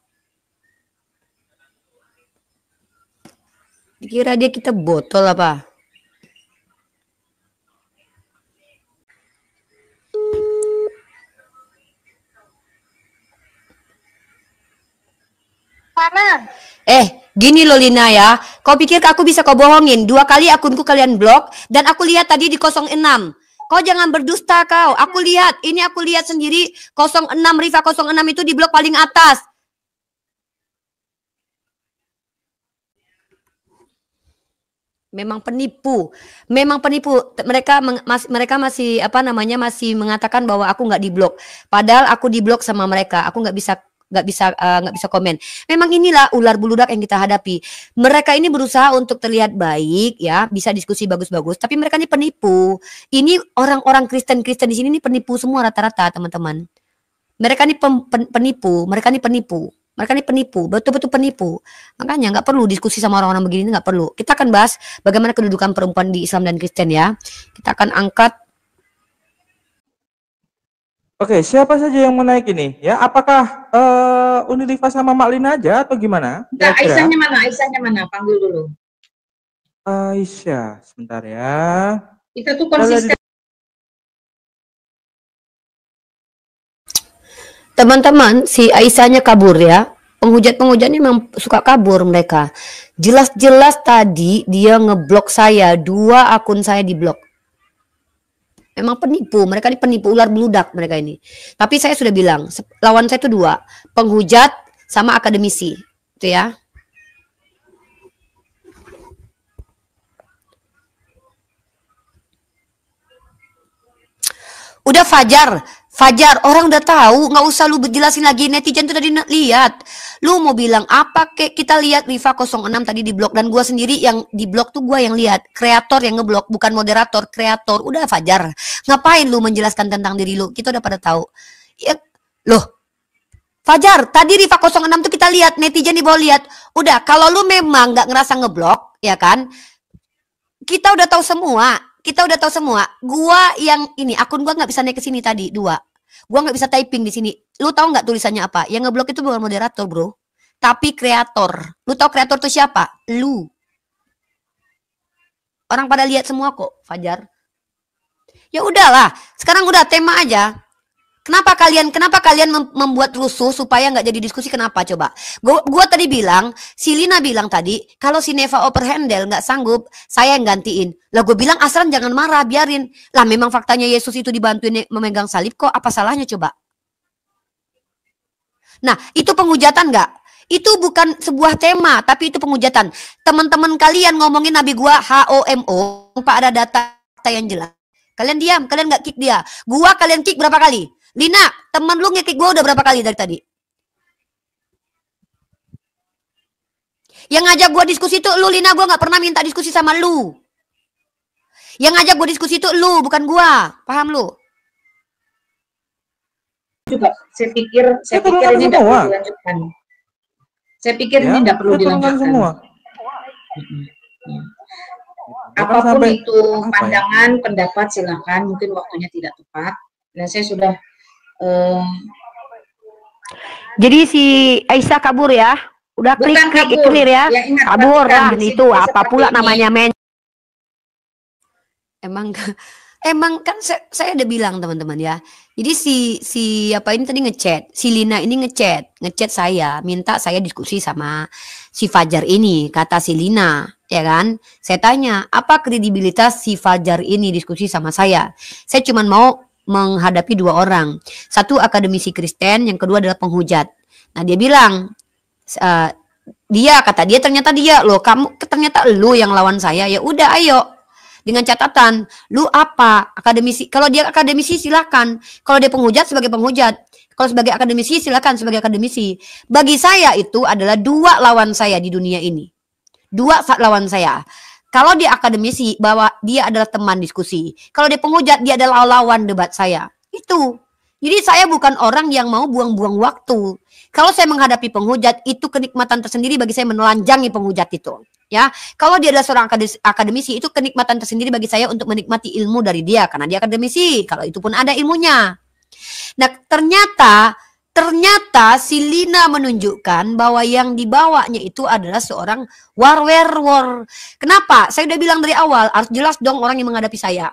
Dikira dia kita botol apa? Mana? Gini loh Lina ya. Kau pikir aku bisa kau bohongin? 2 kali akunku kalian blok dan aku lihat tadi di 06. Kau jangan berdusta kau. Aku lihat sendiri 06 Riva 06 itu di blok paling atas. Memang penipu. Mereka masih masih mengatakan bahwa aku nggak diblok. Padahal aku diblok sama mereka. Aku nggak bisa komen. Memang inilah ular buludak yang kita hadapi. Mereka ini berusaha untuk terlihat baik ya, bisa diskusi bagus-bagus, tapi mereka ini penipu. Ini orang-orang Kristen di sini ini penipu semua rata-rata, teman-teman. Mereka ini penipu, betul-betul penipu. Makanya nggak perlu diskusi sama orang-orang begini, nggak perlu. Kita akan bahas bagaimana kedudukan perempuan di Islam dan Kristen ya. Kita akan angkat. Oke, siapa saja yang mau naik ini? Ya, apakah Uniliva sama Mak Lina aja atau gimana? Nah, Aisyahnya mana? Aisyahnya mana? Panggil dulu. Aisyah, sebentar ya. Kita tuh konsisten. Teman-teman, si Aisyahnya kabur ya. Penghujat-penghujatnya memang suka kabur mereka. Jelas-jelas tadi dia ngeblok saya. 2 akun saya diblok. Memang penipu, mereka ini penipu ular beludak mereka ini. Tapi saya sudah bilang, lawan saya itu 2, penghujat sama akademisi, itu ya. Udah Fajar, orang udah tahu, nggak usah lu berjelasin lagi. Netizen tuh tadi lihat. Lu mau bilang apa kek? Kita lihat Riva 06 tadi diblok dan gua sendiri yang diblok tuh gua yang lihat. Kreator yang ngeblok, bukan moderator, kreator. Udah Fajar, ngapain lu menjelaskan tentang diri lu? Kita udah pada tahu. Ya, loh. Fajar, tadi Riva 06 tuh kita lihat, netizen di bawah lihat. Udah, kalau lu memang nggak ngerasa ngeblok, ya kan? Kita udah tahu semua. Gua yang ini, akun gua nggak bisa naik ke sini tadi 2. Gua nggak bisa typing di sini. Lu tahu nggak tulisannya apa? Yang ngeblok itu bukan moderator, bro, tapi kreator. Lu tahu kreator itu siapa? Lu. Orang pada lihat semua kok, Fajar. Ya udahlah, sekarang udah tema aja. Kenapa kalian membuat rusuh supaya nggak jadi diskusi? Kenapa coba? Gua tadi bilang, si Lina bilang tadi, kalau si Neva overhandle nggak sanggup, saya yang gantiin. Lah gue bilang Asran jangan marah, biarin. Lah memang faktanya Yesus itu dibantuin memegang salib kok, apa salahnya coba? Nah, itu penghujatan nggak? Itu bukan sebuah tema, tapi itu penghujatan. Teman-teman kalian ngomongin Nabi gua HOMO, tanpa ada data yang jelas. Kalian diam, kalian nggak kick dia. Gua kalian kick berapa kali? Lina, teman lu nge-kick gue udah berapa kali dari tadi? Yang ngajak gue diskusi itu lu, Lina. Gue gak pernah minta diskusi sama lu. Yang ngajak gue diskusi itu lu, bukan gue. Paham lu? Juga, saya pikir ini tidak perlu dilanjutkan. Saya pikir ini tidak perlu dilanjutkan. apapun itu pandangan, pendapat silakan. Mungkin waktunya tidak tepat. Dan saya sudah. Jadi si Aisyah kabur ya? Udah klik clear ya? Kabur lah itu apa pula namanya men? Emang kan saya udah bilang teman-teman ya. Jadi si apa ini tadi ngechat, si Lina ini ngechat saya, minta saya diskusi sama si Fajar ini, kata si Lina, ya kan? Saya tanya, apa kredibilitas si Fajar ini diskusi sama saya? Saya cuma mau menghadapi dua orang. Satu akademisi Kristen, yang kedua adalah penghujat. Nah, dia bilang kata dia ternyata dia loh, ternyata lu yang lawan saya. Ya udah ayo. Dengan catatan, lu apa? Akademisi. Kalau dia akademisi silakan. Kalau dia penghujat sebagai penghujat. Kalau sebagai akademisi silakan sebagai akademisi. Bagi saya itu adalah dua lawan saya di dunia ini. Dua lawan saya. Kalau dia akademisi, bahwa dia adalah teman diskusi. Kalau dia penghujat, dia adalah lawan debat saya. Itu. Jadi saya bukan orang yang mau buang-buang waktu. Kalau saya menghadapi penghujat, itu kenikmatan tersendiri bagi saya menelanjangi penghujat itu. Ya, kalau dia adalah seorang akademisi, itu kenikmatan tersendiri bagi saya untuk menikmati ilmu dari dia karena dia akademisi. Kalau itu pun ada ilmunya. Nah, ternyata si Lina menunjukkan bahwa yang dibawanya itu adalah seorang warwerwor. Kenapa? Saya udah bilang dari awal, harus jelas dong orang yang menghadapi saya.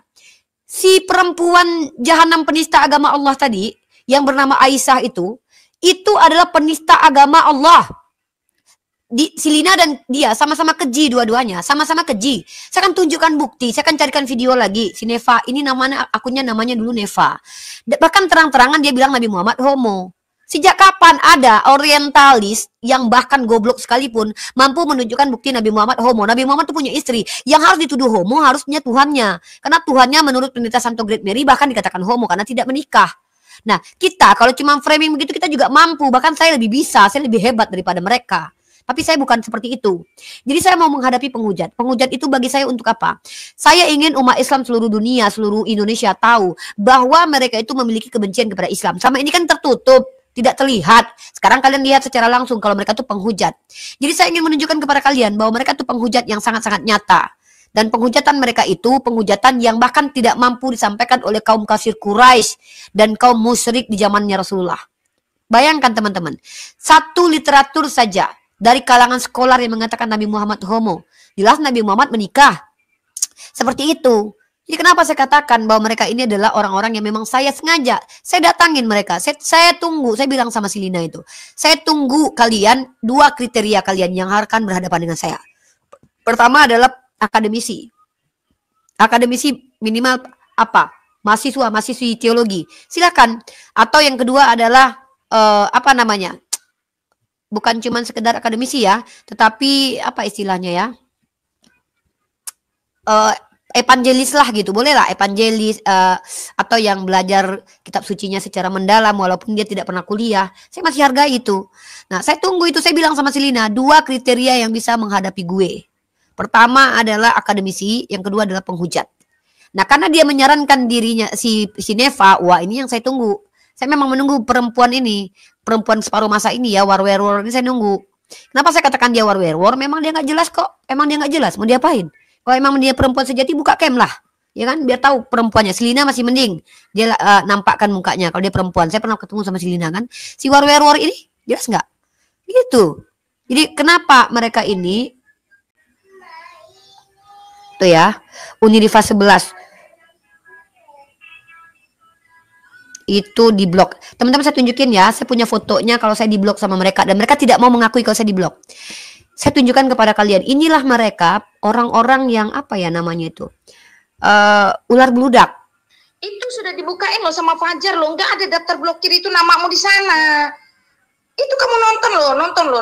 Si perempuan jahanam penista agama Allah tadi, yang bernama Aisyah itu adalah penista agama Allah. Si Lina dan dia sama-sama keji dua-duanya, sama-sama keji. Saya akan tunjukkan bukti, saya akan carikan video lagi. Si Neva, ini namanya namanya dulu Neva. Bahkan terang-terangan dia bilang Nabi Muhammad homo. Sejak kapan ada orientalis yang bahkan goblok sekalipun mampu menunjukkan bukti Nabi Muhammad homo? Nabi Muhammad itu punya istri. Yang harus dituduh homo harusnya Tuhannya. Karena Tuhannya menurut Pendeta Santo Great Mary bahkan dikatakan homo karena tidak menikah. Nah, kita kalau cuma framing begitu kita juga mampu. Bahkan saya lebih bisa, saya lebih hebat daripada mereka. Tapi saya bukan seperti itu. Jadi saya mau menghadapi penghujat. Penghujat itu bagi saya untuk apa? Saya ingin umat Islam seluruh dunia, seluruh Indonesia tahu bahwa mereka itu memiliki kebencian kepada Islam. Sama ini kan tertutup, tidak terlihat. Sekarang kalian lihat secara langsung kalau mereka itu penghujat. Jadi saya ingin menunjukkan kepada kalian bahwa mereka itu penghujat yang sangat-sangat nyata. Dan penghujatan mereka itu penghujatan yang bahkan tidak mampu disampaikan oleh kaum kafir Quraisy dan kaum musyrik di zamannya Rasulullah. Bayangkan teman-teman, satu literatur saja dari kalangan sekolah yang mengatakan Nabi Muhammad homo. Jelas Nabi Muhammad menikah. Seperti itu. Jadi kenapa saya katakan bahwa mereka ini adalah orang-orang yang memang saya sengaja. Saya datangin mereka. Saya tunggu. Saya bilang sama si Lina itu. Saya tunggu kalian, dua kriteria kalian yang akan berhadapan dengan saya. Pertama adalah akademisi. Akademisi minimal apa? Mahasiswi teologi. Silakan. Atau yang kedua adalah bukan cuma sekedar akademisi ya, tetapi apa istilahnya ya, evangelis lah gitu, boleh lah evangelis, atau yang belajar kitab sucinya secara mendalam walaupun dia tidak pernah kuliah. Saya masih hargai itu. Nah, saya tunggu itu. Saya bilang sama si Lina, dua kriteria yang bisa menghadapi gue. Pertama adalah akademisi, yang kedua adalah penghujat. Nah, karena dia menyarankan dirinya si Neva, wah ini yang saya tunggu. Saya memang menunggu perempuan ini, perempuan separuh masa ini ya, warwerwor ini saya nunggu. Kenapa saya katakan dia warwerwor? Memang dia nggak jelas kok. Emang dia nggak jelas, mau diapain? Kalau emang dia perempuan sejati, buka cam lah. Ya kan, biar tahu perempuannya. Selina masih mending. Dia nampakkan mukanya. Kalau dia perempuan, saya pernah ketemu sama Selina kan. Si warwerwor ini, jelas nggak? Gitu. Jadi kenapa mereka ini, tuh ya, Unirifas 11. Itu di blok. Teman-teman saya tunjukin ya, saya punya fotonya kalau saya di blok sama mereka dan mereka tidak mau mengakui kalau saya di blok. Saya tunjukkan kepada kalian, inilah mereka orang-orang yang apa ya namanya itu, ular beludak. Itu sudah dibukain loh sama Fajar loh, nggak ada daftar blokir itu namamu di sana. Itu kamu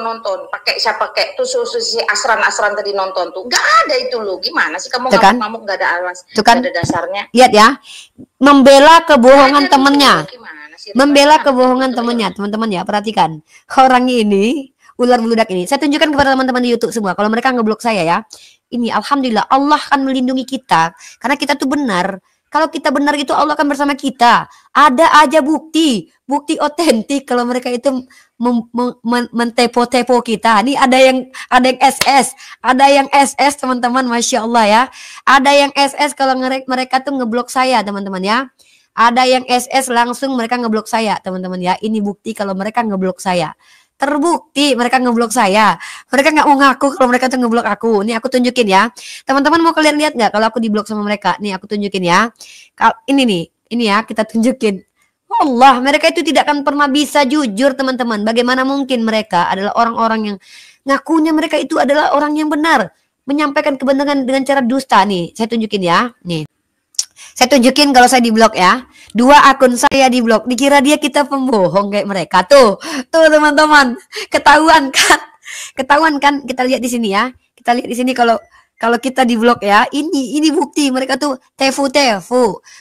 nonton. Pakai siapa pakai tuh si Asran tadi nonton tuh, nggak ada itu loh. Gimana sih kamu ngamuk nggak ada alas, nggak ada dasarnya. Lihat ya, membela kebohongan temennya, membela kebohongan temennya, teman-teman ya perhatikan. Orang ini ular beludak ini, saya tunjukkan kepada teman-teman di YouTube semua. Kalau mereka ngeblok saya ya, ini alhamdulillah Allah akan melindungi kita karena kita tuh benar. Kalau kita benar itu Allah akan bersama kita. Ada aja bukti otentik kalau mereka itu mentepo-tepo kita. Nih ada yang SS, teman-teman, Masya Allah ya. Ada yang SS kalau mereka tuh ngeblok saya, teman-teman ya. Ada yang SS langsung mereka ngeblok saya, teman-teman ya. Ini bukti kalau mereka ngeblok saya. Terbukti mereka ngeblok saya. Mereka nggak mau ngaku kalau mereka tuh ngeblok aku. Nih aku tunjukin ya. Teman-teman mau kalian lihat nggak kalau aku diblok sama mereka? Nih aku tunjukin ya. Ini nih, ini ya kita tunjukin. Allah, mereka itu tidak akan pernah bisa jujur, teman-teman. Bagaimana mungkin mereka adalah orang-orang yang ngakunya mereka itu adalah orang yang benar, menyampaikan kebenaran dengan cara dusta. Nih, saya tunjukin ya. Nih. Saya tunjukin kalau saya diblok ya. 2 akun saya diblok. Dikira dia kita pembohong kayak mereka. Tuh teman-teman. Ketahuan kan? Ketahuan kan? Kita lihat di sini ya. Kita lihat di sini kalau kita diblok ya. Ini bukti mereka tuh tefu.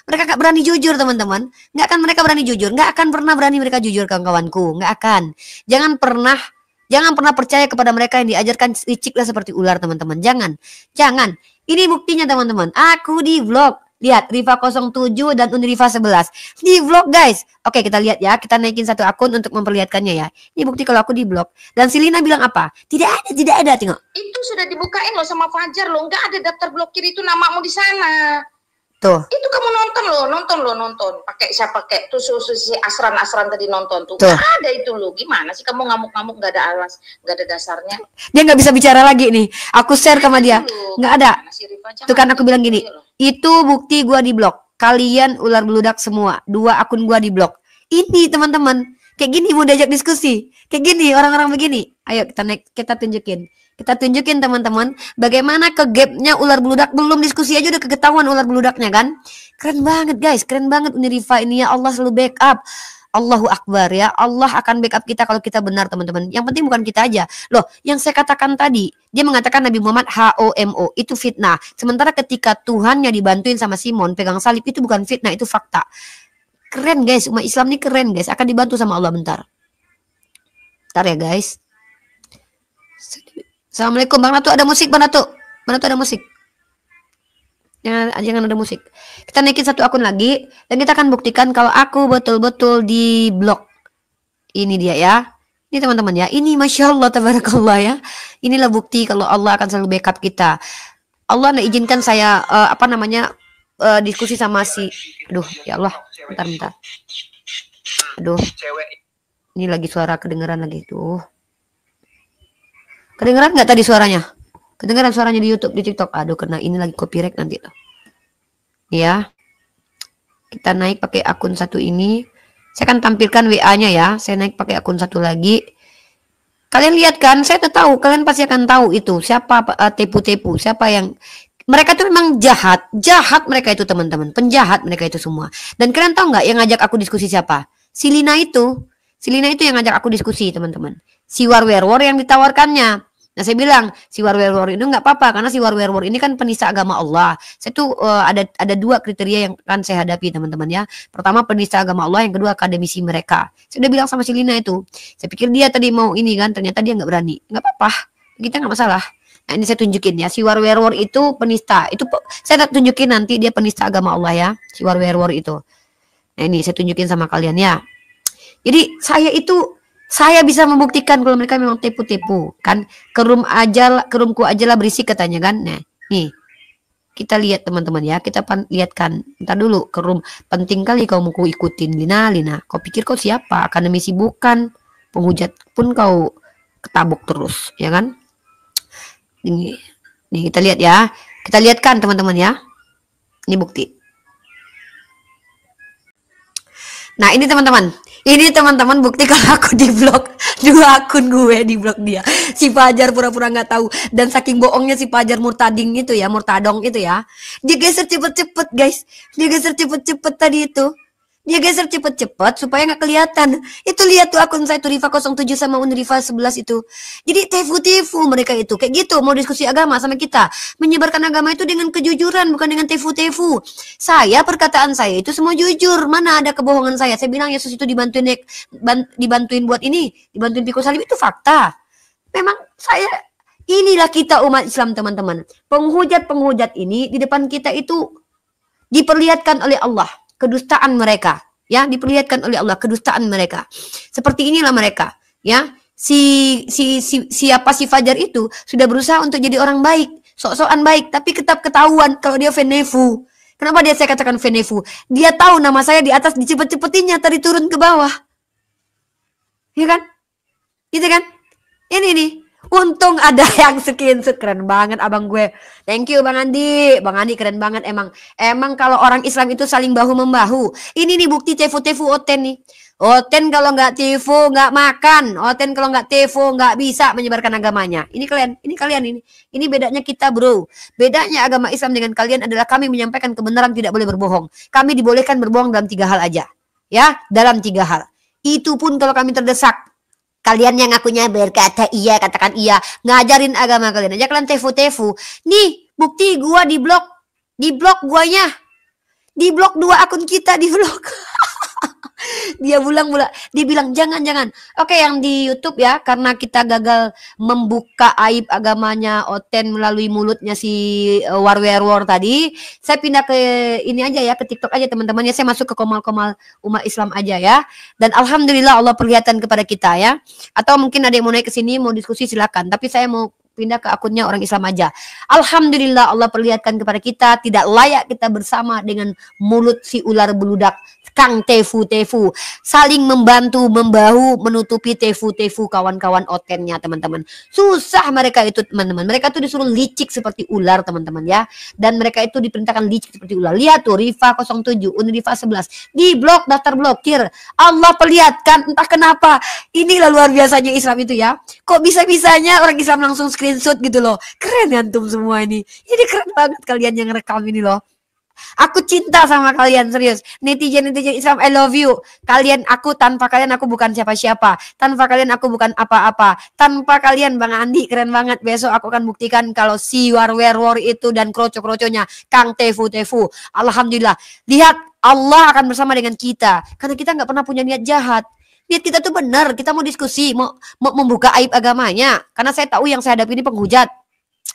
Mereka gak berani jujur, teman-teman. Gak akan mereka berani jujur. Gak akan pernah berani mereka jujur, kawan-kawanku. Gak akan. Jangan pernah percaya kepada mereka yang diajarkan liciklah seperti ular, teman-teman. Jangan. Ini buktinya, teman-teman. Aku diblok. Lihat, Riva 07 dan Unriva 11. Di blok, guys. Oke, kita lihat ya. Kita naikin 1 akun untuk memperlihatkannya ya. Ini bukti kalau aku di blok. Dan si Lina bilang apa? Tidak ada. Tengok. Itu sudah dibukain loh sama Fajar loh. Nggak ada daftar blokir itu namamu di sana. Tuh. Itu kamu nonton. Pakai siapa? Pakai tuh si Asran tadi nonton tuh. Tuh. Nggak ada itu loh. Gimana sih kamu ngamuk-ngamuk nggak ada nggak ada dasarnya. Dia nggak bisa bicara lagi nih. Aku share sama dia. Nggak ada. Tuh kan aku bilang gini. Itu bukti gua di blok. Kalian ular beludak semua. 2 akun gua di blok. Ini, teman-teman. Kayak gini mau diajak diskusi. Kayak gini orang-orang begini. Ayo kita tunjukin. Kita tunjukin, teman-teman, bagaimana kegapnya ular beludak. Belum diskusi aja udah ketahuan ular beludaknya kan. Keren banget, guys. Keren banget Uniriva ini ya. Allah selalu backup. Allahu Akbar ya. Allah akan backup kita kalau kita benar, teman-teman. Yang penting bukan kita aja. Loh, yang saya katakan tadi, dia mengatakan Nabi Muhammad HOMO, itu fitnah. Sementara ketika Tuhannya dibantuin sama Simon pegang salib, itu bukan fitnah, itu fakta. Keren, guys. Umat Islam ini keren, guys. Akan dibantu sama Allah bentar. Bentar ya, guys. Assalamualaikum, Bang Ratu. Ada musik, Bang Ratu? Bang Ratu ada musik? Jangan ada musik. Kita naikin 1 akun lagi dan kita akan buktikan kalau aku betul-betul di blok. Ini dia ya. Ini teman-teman ya. Ini Masya Allah, tabarakallah ya. Inilah bukti kalau Allah akan selalu backup kita. Allah nggak izinkan saya diskusi sama si. Aduh, ya Allah. Bentar. Aduh. Ini lagi suara kedengeran lagi tuh. Kedengeran nggak tadi suaranya? Kedengeran suaranya di YouTube, di TikTok. Aduh, karena ini lagi copyright nanti tuh. Ya. Kita naik pakai akun 1 ini. Saya akan tampilkan WA-nya ya. Saya naik pakai akun 1 lagi. Kalian lihat kan? Saya tahu. Kalian pasti akan tahu itu. Siapa tepu-tepu. Siapa yang... Mereka tuh memang jahat. Jahat mereka itu, teman-teman. Penjahat mereka itu semua. Dan kalian tahu nggak yang ngajak aku diskusi siapa? Si Lina itu. Si Lina itu yang ngajak aku diskusi, teman-teman. Si Warwerwor yang ditawarkannya. Nah, saya bilang si Warwerwor itu nggak apa-apa karena si Warwerwor ini kan penista agama Allah. Saya tuh ada 2 kriteria yang akan saya hadapi, teman-teman ya. Pertama penista agama Allah, yang kedua akademisi mereka. Saya udah bilang sama si Lina itu. Saya pikir dia tadi mau ini kan, ternyata dia nggak berani. Nggak apa-apa, kita nggak masalah. Nah, ini saya tunjukin ya, si Warwerwor itu penista. Itu saya tunjukin nanti dia penista agama Allah ya, si Warwerwor itu. Nah, ini saya tunjukin sama kalian ya. Jadi saya bisa membuktikan kalau mereka memang tepu-tepu kan. Kerumku aja lah berisik katanya kan. Nah, nih. Kita lihat, teman-teman ya. Kita lihatkan. Ntar dulu, kerum penting kali kau mau ikutin Lina. Kau pikir kau siapa? Akademisi bukan. Penghujat pun kau ketabuk terus, ya kan? Ini kita lihat ya. Kita lihatkan, teman-teman ya. Ini bukti. Nah, ini teman-teman. Ini teman-teman bukti kalau aku di blok. 2 akun gue di blok dia. Si Fajar pura-pura nggak tahu. Dan saking bohongnya si Fajar murtading itu ya, murtadong itu ya. Dia geser cepet-cepet, guys. Dia geser cepet-cepet tadi itu. Dia geser cepet-cepet supaya nggak kelihatan. Itu lihat tuh akun saya tuh Riva 07 sama Unriva 11 itu. Jadi tefu-tefu mereka itu. Kayak gitu mau diskusi agama sama kita. Menyebarkan agama itu dengan kejujuran, bukan dengan tefu-tefu. Perkataan saya itu semua jujur. Mana ada kebohongan saya. Saya bilang Yesus itu dibantuin buat ini, dibantuin pikul salib, itu fakta. Memang inilah kita umat Islam, teman-teman. Penghujat-penghujat ini di depan kita itu diperlihatkan oleh Allah kedustaan mereka, ya, diperlihatkan oleh Allah kedustaan mereka. Seperti inilah mereka, ya. Siapa si Fajar itu sudah berusaha untuk jadi orang baik, sok-sokan baik, tapi tetap ketahuan kalau dia Venefu. Kenapa saya katakan Venefu? Dia tahu nama saya di atas, dicepet-cepetinnya tadi turun ke bawah. Ya kan? Gitu kan? Ini nih. Untung ada yang screenshot, keren banget abang gue. Thank you Bang Andi. Bang Andi keren banget emang. Emang kalau orang Islam itu saling bahu-membahu. Ini nih bukti tefu-tefu Oten nih. Oten kalau nggak tefu nggak makan. Oten kalau nggak tefu nggak bisa menyebarkan agamanya. Ini kalian ini. Ini bedanya kita, bro. Bedanya agama Islam dengan kalian adalah kami menyampaikan kebenaran, tidak boleh berbohong. Kami dibolehkan berbohong dalam 3 hal aja. Ya, dalam 3 hal. Itu pun kalau kami terdesak. Kalian yang ngakunya berkata iya, katakan iya. Ngajarin agama kalian aja kalian tefu-tefu. Nih, bukti gua di blok guanya. Di blok 2 akun kita di blok. Dia dibilang jangan. Oke, yang di YouTube ya, karena kita gagal membuka aib agamanya Oten melalui mulutnya si Warwerwar tadi, saya pindah ke ini aja ya, ke TikTok aja teman-teman ya. Saya masuk ke komal-komal umat Islam aja ya. Dan alhamdulillah Allah perlihatkan kepada kita ya. Atau mungkin ada yang mau naik ke sini mau diskusi silakan, tapi saya mau pindah ke akunnya orang Islam aja. Alhamdulillah Allah perlihatkan kepada kita tidak layak kita bersama dengan mulut si ular beludak Kang Tefu-Tefu, saling membantu, membahu, menutupi Tefu-Tefu kawan-kawan Otennya teman-teman. Susah mereka itu teman-teman. Mereka tuh disuruh licik seperti ular teman-teman ya. Dan mereka itu diperintahkan licik seperti ular. Lihat tuh Rifa 07, Unrifa 11 di blok, daftar blokir. Allah perlihatkan entah kenapa. Inilah luar biasanya Islam itu ya. Kok bisa-bisanya orang Islam langsung screenshot gitu loh. Keren antum semua ini. Ini keren banget kalian yang rekam ini loh. Aku cinta sama kalian, serius. Netizen-netizen Islam, I love you. Kalian, tanpa kalian aku bukan siapa-siapa. Tanpa kalian aku bukan apa-apa. Tanpa kalian Bang Andi, keren banget. Besok aku akan buktikan kalau si Warwerwar itu dan kroco-kroconya Kang Tefu-Tefu. Alhamdulillah. Lihat, Allah akan bersama dengan kita. Karena kita nggak pernah punya niat jahat. Niat kita tuh benar. Kita mau diskusi, mau membuka aib agamanya. Karena saya tahu yang saya hadapi ini penghujat.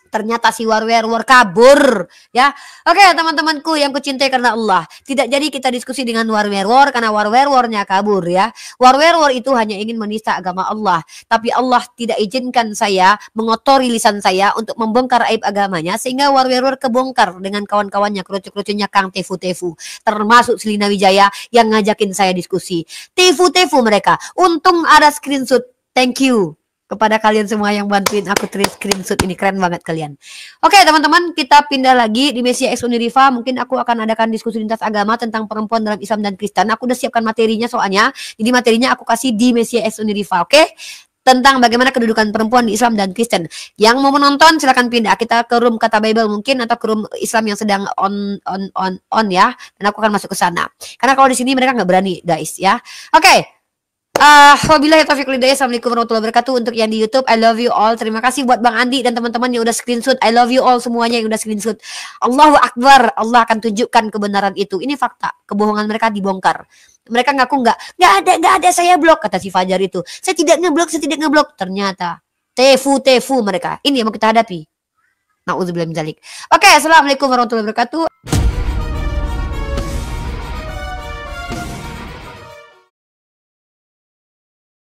Ternyata si Warwerwar kabur ya. Oke teman-temanku yang kucintai karena Allah, tidak jadi kita diskusi dengan Warwerwar karena Warwerwarnya kabur ya. Warwerwar itu hanya ingin menista agama Allah, tapi Allah tidak izinkan saya mengotori lisan saya untuk membongkar aib agamanya, sehingga Warwerwar kebongkar dengan kawan-kawannya, kerucu-kerucunya Kang Tefu-Tefu, termasuk Selina Wijaya yang ngajakin saya diskusi. Tefu-Tefu mereka. Untung ada screenshot. Thank you kepada kalian semua yang bantuin aku screenshot ini, keren banget kalian. Oke teman-teman, kita pindah lagi di Mesia X Unirifa. Mungkin aku akan adakan diskusi lintas agama tentang perempuan dalam Islam dan Kristen. Aku udah siapkan materinya soalnya. Jadi materinya aku kasih di Mesia X Unirifa, oke? Tentang bagaimana kedudukan perempuan di Islam dan Kristen. Yang mau menonton silakan pindah. Kita ke room kata Bible mungkin, atau ke room Islam yang sedang on ya. Dan aku akan masuk ke sana. Karena kalau di sini mereka nggak berani guys ya. Oke. Wabillahi taufiq wal hidayah. Assalamualaikum warahmatullahi wabarakatuh. Untuk yang di YouTube, I love you all. Terima kasih buat Bang Andi dan teman-teman yang udah screenshot. I love you all semuanya yang udah screenshot. Allahu Akbar. Allah akan tunjukkan kebenaran itu. Ini fakta. Kebohongan mereka dibongkar. Mereka ngaku nggak ada saya blok, kata si Fajar itu. Saya tidak ngeblok. Ternyata tefu mereka. Ini yang mau kita hadapi. Nauzubillah min dzalik. Oke, assalamualaikum warahmatullahi wabarakatuh.